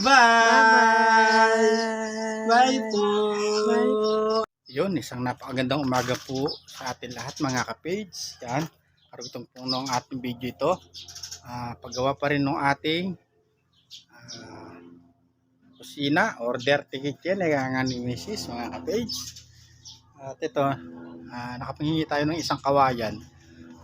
Bye! Bye po! Bye. Yun, isang napakagandang umaga po sa atin lahat mga ka-page. Yan, karugtong po ng ating video ito. Paggawa pa rin ng ating kusina, order ticket yan, nga ni Mrs. mga ka-page. At ito, nakapanghingi tayo ng isang kawayan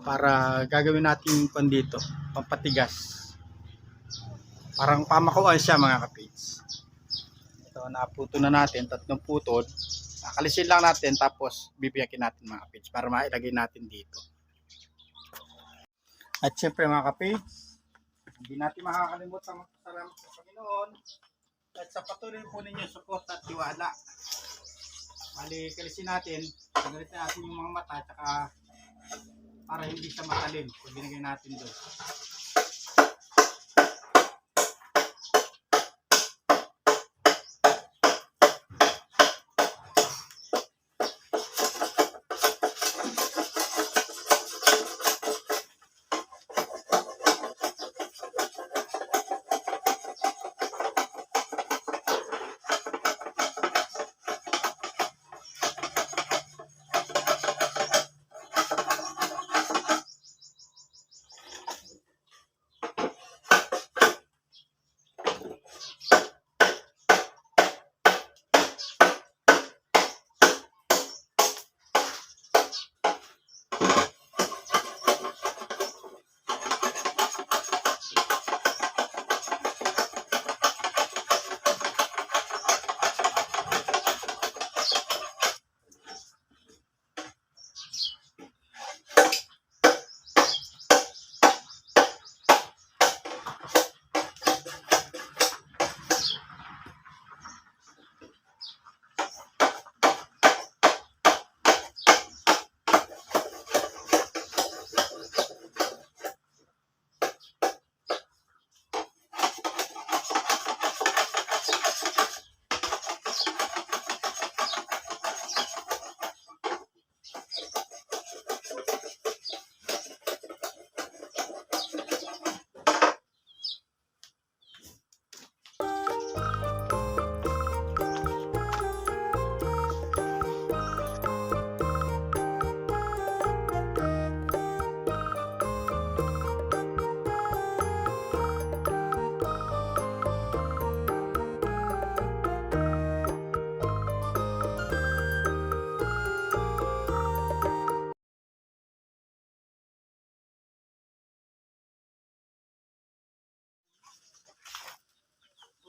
para gagawin natin pan dito, pampatigas. Parang pamakuan siya mga ka-page. Ito, naputo na natin, 3 putod. Kakalisin lang natin tapos bibiyakin natin mga ka-page para mailagay natin dito. At syempre mga ka-page, hindi natin makakalimutan magpasalamat sa Panginoon at sa patuloy po ninyo support at tiwala. Bali, kalisin natin, pagalitin natin yung mga mata at para hindi siya matalim pag binigay natin doon.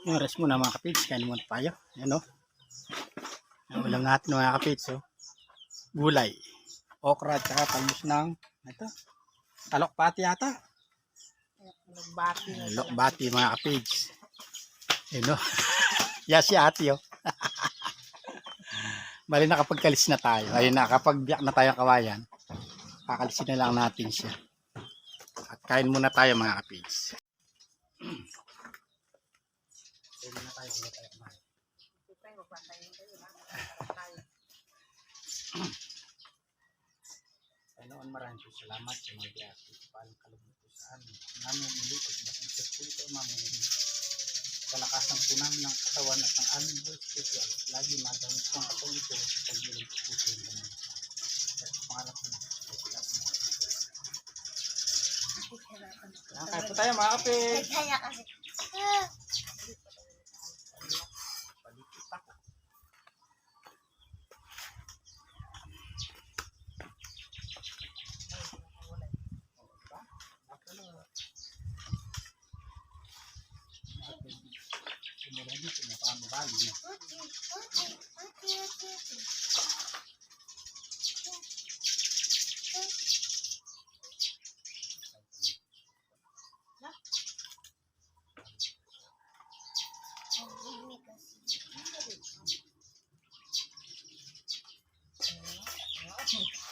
Yung rest muna mga kapits, kain muna tayo. Yan o. Ang ulam natin mga kapits o. Gulay. Okra at saka talbos ng ito. Talokpati yata. Lokbati mga kapits. Yan o. Yan si ate o. Bali nakapagkalis na tayo. Ayun na, kapag biyak na tayo kawayan, kakalisin na lang natin siya. At kain muna tayo mga kapits. Kain muna tayo kumain. Panginoon, maraming salamat sa mga biyaya sa palang kalumuto sa amin. Namin ulitin na kung sa punto maminin. Kalakasan po namin ng katawan at ng aming buhay spiritual. Lagi magamit po ang katawan ito sa pagbilang po po yung ganun. At pangalap po kaya po tayo mga kapit. Kaya kasi. Palikit ako.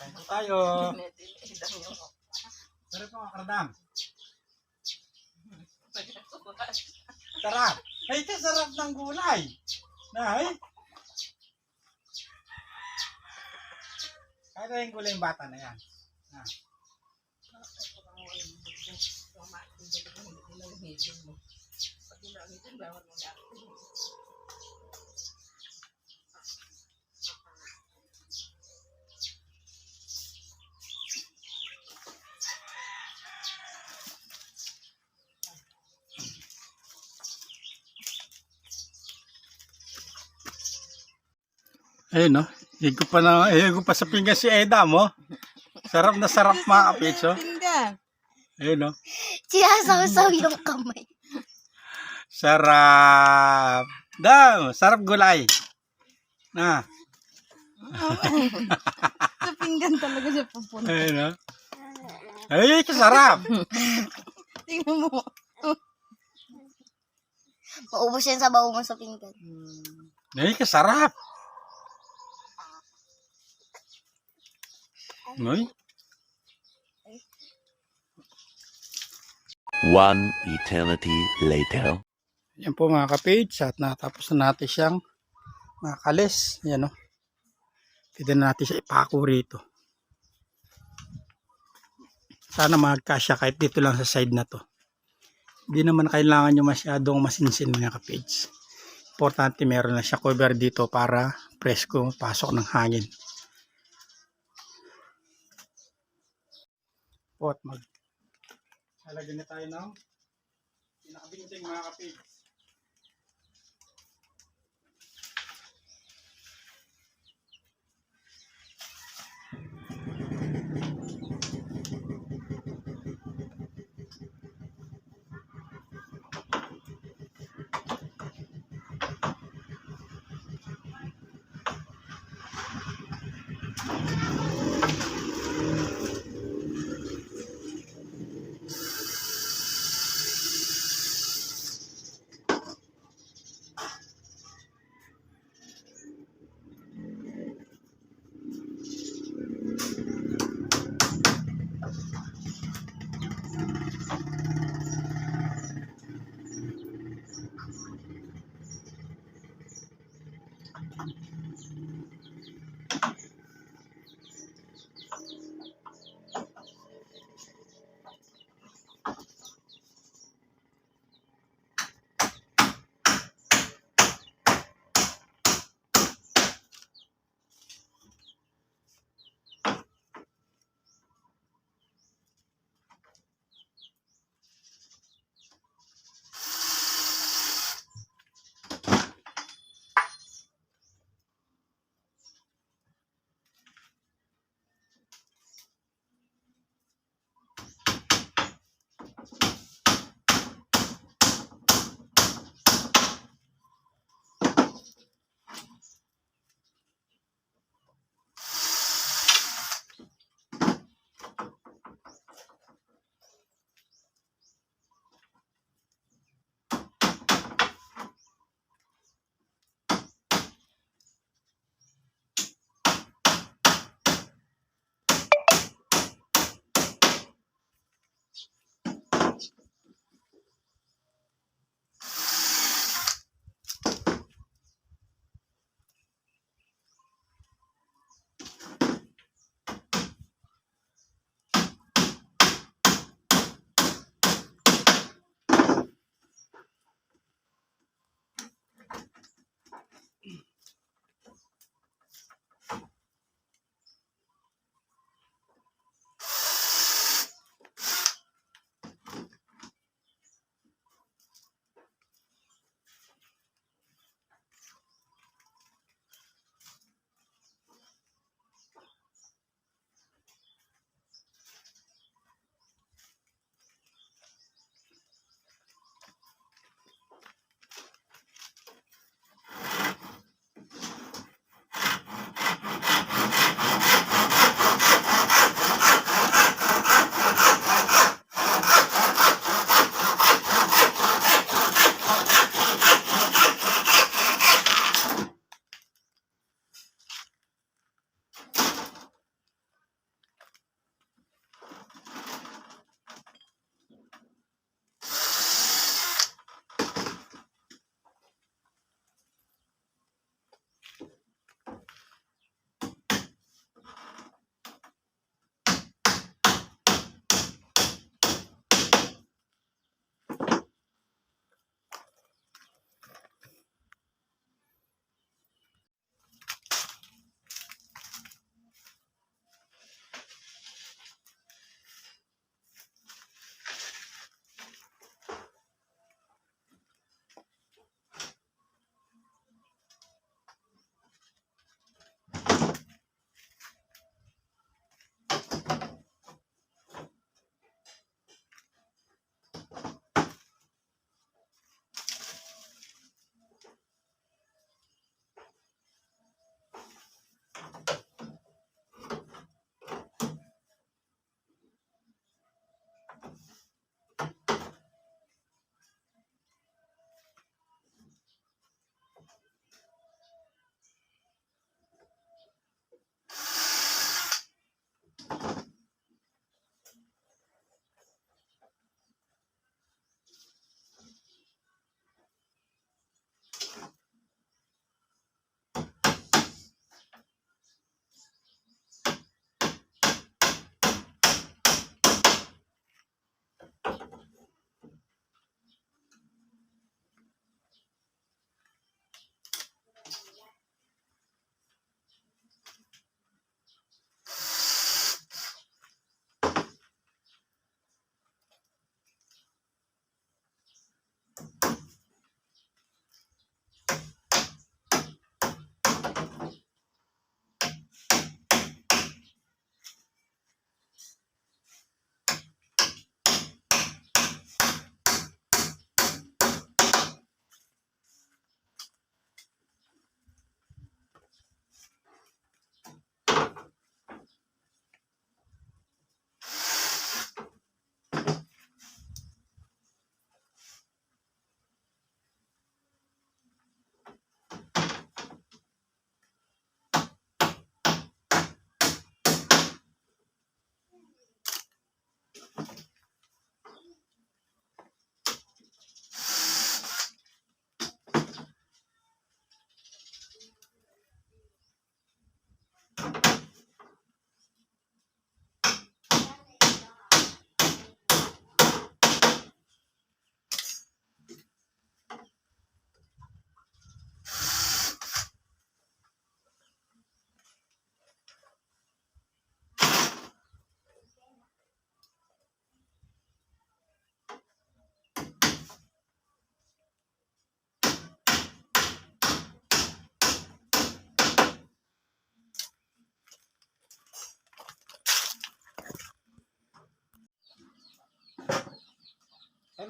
Kain po tayo. Sarap po mga kardam. Sarap. Ay, ito sarap ng gulay. Nay. Kaya yung gulay yung bata na yan. Ah. Ayun, no? Higop pa sa pinggan si Eda mo. Sarap na sarap mga kapits, oh. Pinggan. Ayun, no? Sinasaw-saw yung kamay. Sarap. Daw, sarap gulay. Na. Sa pinggan talaga siya pupunta. Ayun, no? Ay, kasarap. Tingnan mo. Maubos yan sa bawo mo sa pinggan. Ay, kasarap. Ay. One eternity later. Yan po mga kapage, at natapos na natin siyang makalis. Yan, no? Pwede na natin siya ipako rito. Sana magkasya kahit dito lang sa side na to. Hindi naman kailangan nyo masyadong masinsin mga kapage. Importante meron na siya cover dito para presko pasok ng hangin. Po, at halagyan na tayo ng pinakabinting mga kapage.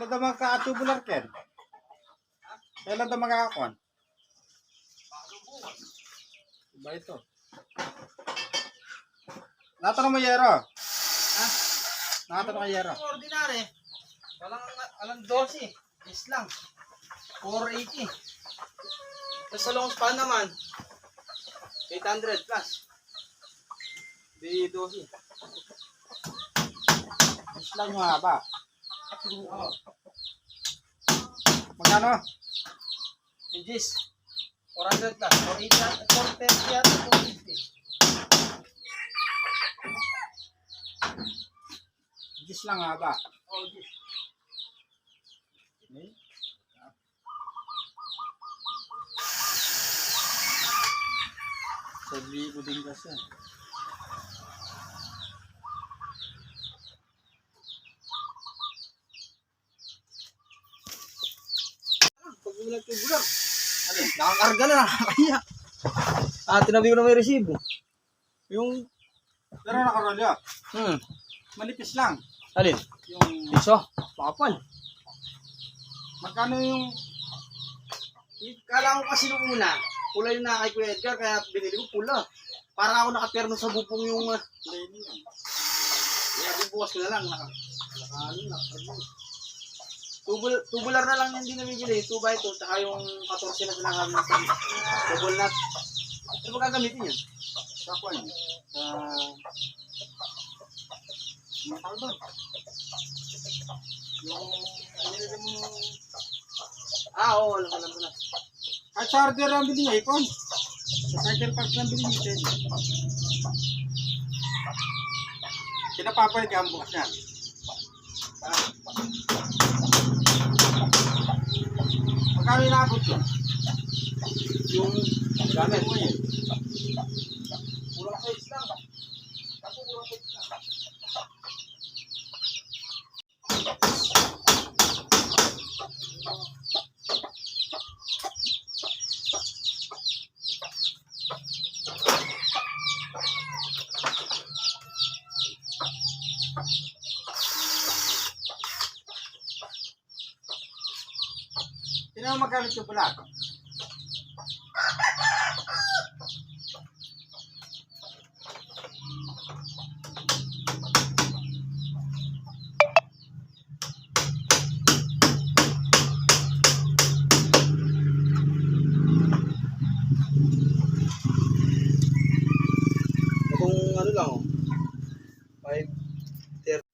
Kailan daw magka-tubular, Ken? Kailan daw magkakakon? Iba ito. Natanong mo, Yero? Ha? Natanong mo, Yero? Ordinary. Walang 12. Is lang. 480. Tapos sa long span naman, 800 plus. Di 12. Is lang yung haba. Magkano? Inches. 400 plus. 480 at 450. Is lang haba. Oh, yes. Okay. Sa libo din kasi. Pag tubular. Alin? Nakakarga na. Nakakaya. Tinabi ko na may resibo. Yung, Pero nakarolyo. hmm. Manipis lang. Alin? Yung Iso. Pakapal. magkano yung Kala ko kasi nung una, pula yung nakay Kuya Edgar, kaya binili ko pula. Para ako nakaperno sa bupong yung... lane yan? Kaya bubukas ko na lang. Tubular na lang yung hindi namibili. 2x2, tsaka yung 14 na sinasabi natin. Double nut. Ano ba gagamitin yun? Sa kwan? Sa... Matawag doon? Yung... nilagay mo... Oo, alam ko na. At charger ang bilhin niya, Icon. Sa cycle park lang bilhin niya. Pinapapalit ka ang bukas niya. Magkano inaabot yun? Yung gamit. Ano yun? Kulang size lang. Ako kulang size lang. Sino ang magkano yung pula? Itong ano lang, 5:30.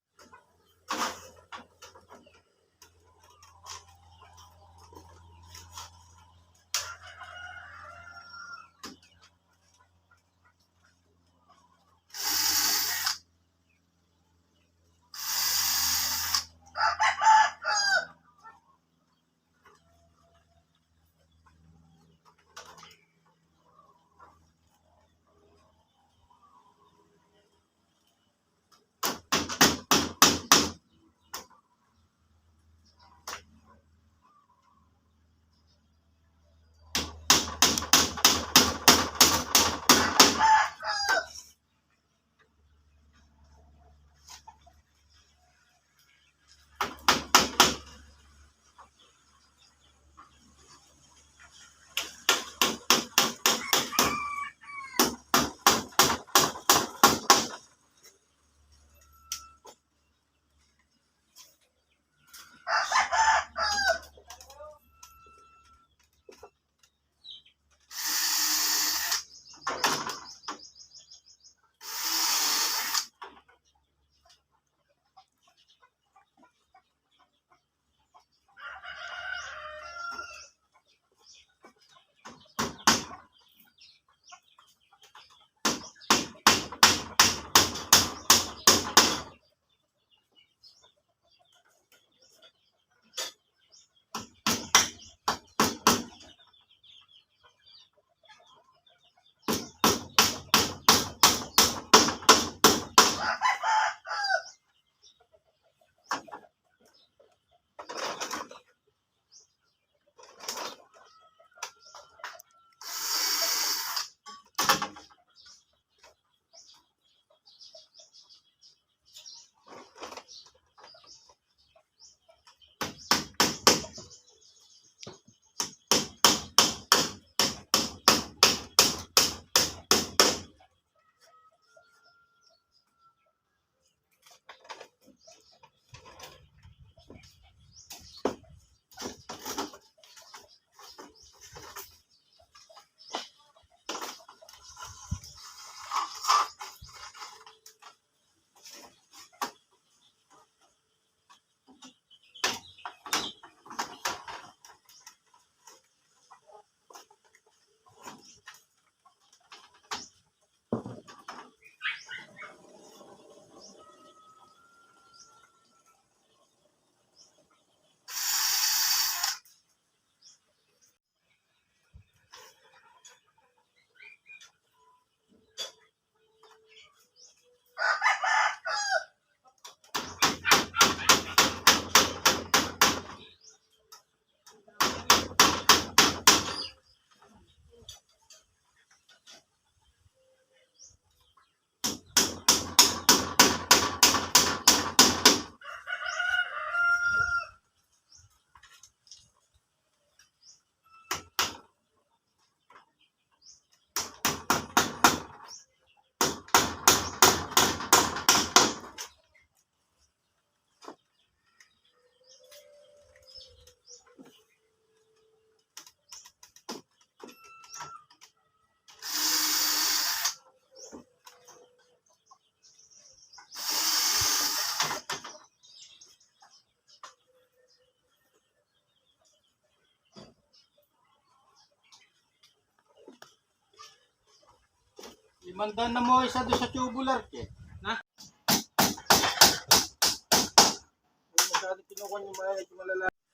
Mandan na mo isa doon sa tubular ke. Na?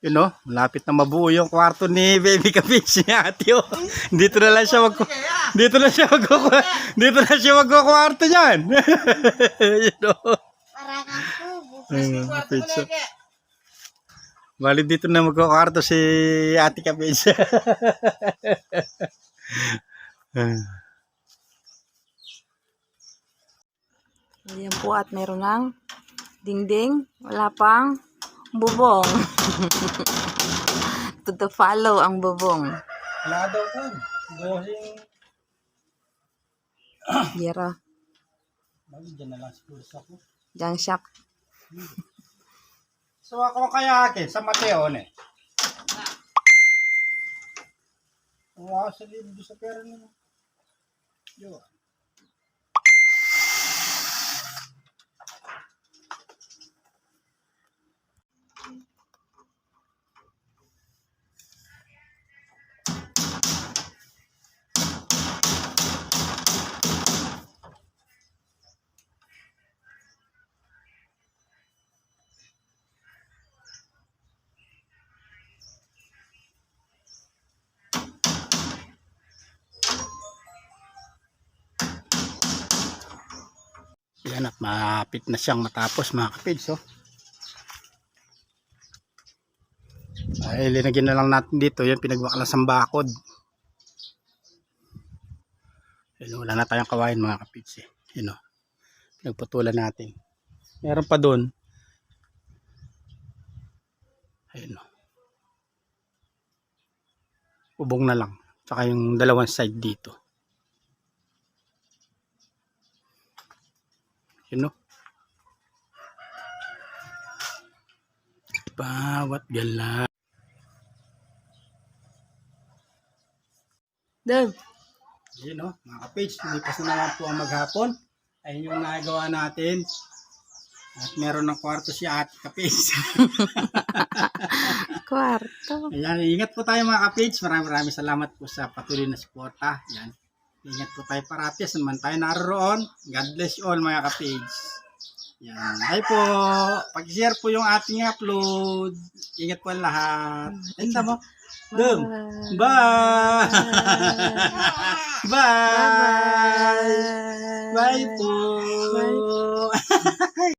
You know, malapit na mabuo yung kwarto ni Baby Kapitch ni Ate. Oh. Dito na lang siya dito na siya magkukwarto niyan. You know. Para kang kubo. Kapitch. Bali dito na magkukwarto si Ate Kapitch. Ayan po at meron ng dingding. Wala pang bubong. To follow ang bubong. Wala daw ko. Dosing. Yera. Bali dyan na lang siguro sa ko. Diyan siya. So ako kaya akin sa Mateo ne. Wow, sa libo sa pera nila. Yo. Yan at malapit na siyang matapos mga kapids. Oh. Ay, linagyan na lang natin dito. Yan, pinagbakalas ang bakod. Yan, wala na tayong kawain mga kapids. Eh. Yan o. Pinagputulan natin. Meron pa doon. Ayun o. Ubong na lang. Tsaka yung dalawang side dito. Yun o. Bawat gala. Dave. Yun o. Mga kapage, lumipas na naman po ang maghapon. Ayun yung nagawa natin. At meron ng kwarto si Ate Kapage. Kwarto. Ayan, ingat po tayo mga kapage. Maraming salamat po sa patuloy na suporta. Ayan. Ingat po tayo parati saan man tayo naroon. God bless you all mga kapage. Yan. Hi po. Pag-share po yung ating upload. Ingat po ang lahat. Ayun mo. Dum. Bye. Bye. Bye po.